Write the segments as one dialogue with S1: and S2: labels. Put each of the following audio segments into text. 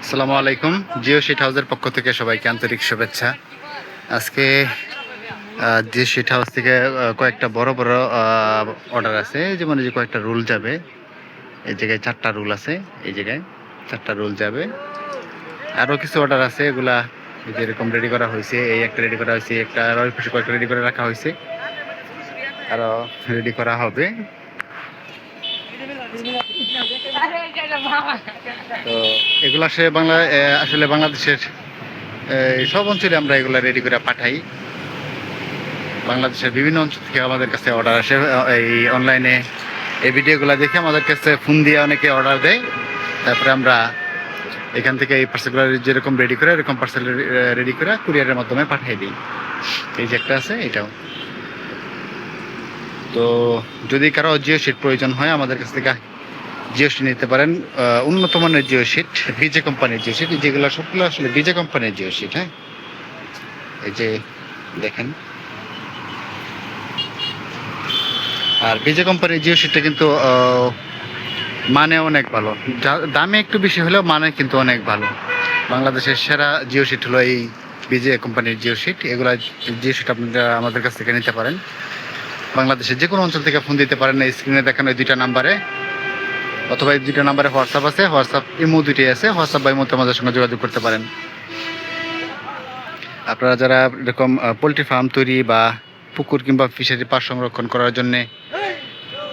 S1: আসসালামু আলাইকুম। জিও শিট হাউসের পক্ষ থেকে সবাইকে আন্তরিক শুভেচ্ছা। আজকে জিও শিট হাউস থেকে কয়েকটা বড় বড় অর্ডার আছে, যেমন এই যে কয়েকটা রোল যাবে। এই জায়গায় 4টা রোল আছে, এই জায়গায় 4টা রোল যাবে। আরও কিছু অর্ডার আছে, এগুলা যেরকম রেডি করা হয়েছে। এই একটা রেডি করা হয়েছে, একটা আরও কয়েকটা রেডি করে রাখা হয়েছে, আরও রেডি করা হবে। তো এগুলো আসলে বাংলাদেশের সব অঞ্চলে আমরা এগুলা রেডি করে পাঠাই। বাংলাদেশের বিভিন্ন অঞ্চল থেকে আমাদের কাছে অর্ডার আসে। এই অনলাইনে এই ভিডিওগুলো দেখে আমাদের কাছে ফোন দিয়ে অনেকে অর্ডার দেয়। তারপরে আমরা এখান থেকে এই পার্সেলগুলো যেরকম রেডি করে এরকম পার্সেল রেডি করে কুরিয়ারের মাধ্যমে পাঠিয়ে দিই। এই যে একটা আছে, এটাও। তো যদি কারো জিও শিট প্রয়োজন হয় আমাদের কাছ থেকে জিও শিট নিতে পারেন। উন্নত মানের জিও শিট, বিজে কোম্পানির জিও শিট, যেগুলো সবগুলো আসলে বিজে কোম্পানির জিও শিট। হ্যাঁ, এই যে দেখেন। আর বিজে কোম্পানির জিও শিটটা কিন্তু মানে অনেক ভালো। দামে একটু বেশি হলেও মানে কিন্তু অনেক ভালো। বাংলাদেশের সেরা জিও শিট হলো এই বিজে কোম্পানির জিও শিট। এগুলা জিও শিট আপনারা আমাদের কাছ থেকে নিতে পারেন। বাংলাদেশের যে কোনো অঞ্চল থেকে ফোন দিতে পারেন এই স্ক্রিনে দেখানো এই 2টা নাম্বারে, অথবা এই 2টা নাম্বারে হোয়াটসঅ্যাপ আছে, হোয়াটসঅ্যাপ ইমো 2টি আছে। হোয়াটসঅ্যাপ বা ইমোতে আমাদের সঙ্গে যোগাযোগ করতে পারেন। আপনারা যারা এরকম পোলট্রি ফার্ম তৈরি বা পুকুর কিংবা ফিশারি পার সংরক্ষণ করার জন্যে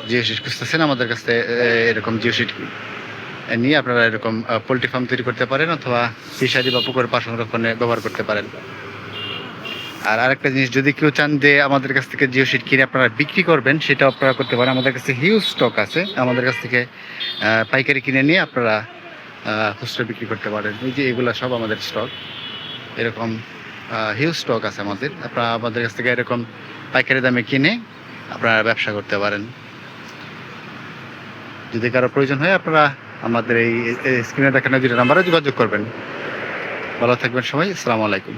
S1: জিও শিট খুঁজতেছেন, আমাদের কাছে এরকম জিও শিট নিয়ে আপনারা এরকম পোলট্রি ফার্ম তৈরি করতে পারেন, অথবা ফিশারি বা পুকুরের পার সংরক্ষণে ব্যবহার করতে পারেন। আর আরেকটা জিনিস, যদি কেউ চান যে আমাদের কাছ থেকে জিও শিট কিনে আপনারা বিক্রি করবেন, সেটাও আপনারা করতে পারেন। আমাদের কাছে হিউজ স্টক আছে। আমাদের কাছ থেকে পাইকারি কিনে নিয়ে আপনারা খুচরা বিক্রি করতে পারেন। এই যে এগুলো সব আমাদের স্টক, এরকম হিউজ স্টক আছে আমাদের। আপনারা আমাদের কাছ থেকে এরকম পাইকারি দামে কিনে আপনারা ব্যবসা করতে পারেন। যদি কারো প্রয়োজন হয় আপনারা আমাদের এই স্ক্রিনে দেখানো 2টা নাম্বারে যোগাযোগ করবেন। ভালো থাকবেন সবাই। আসসালামু আলাইকুম।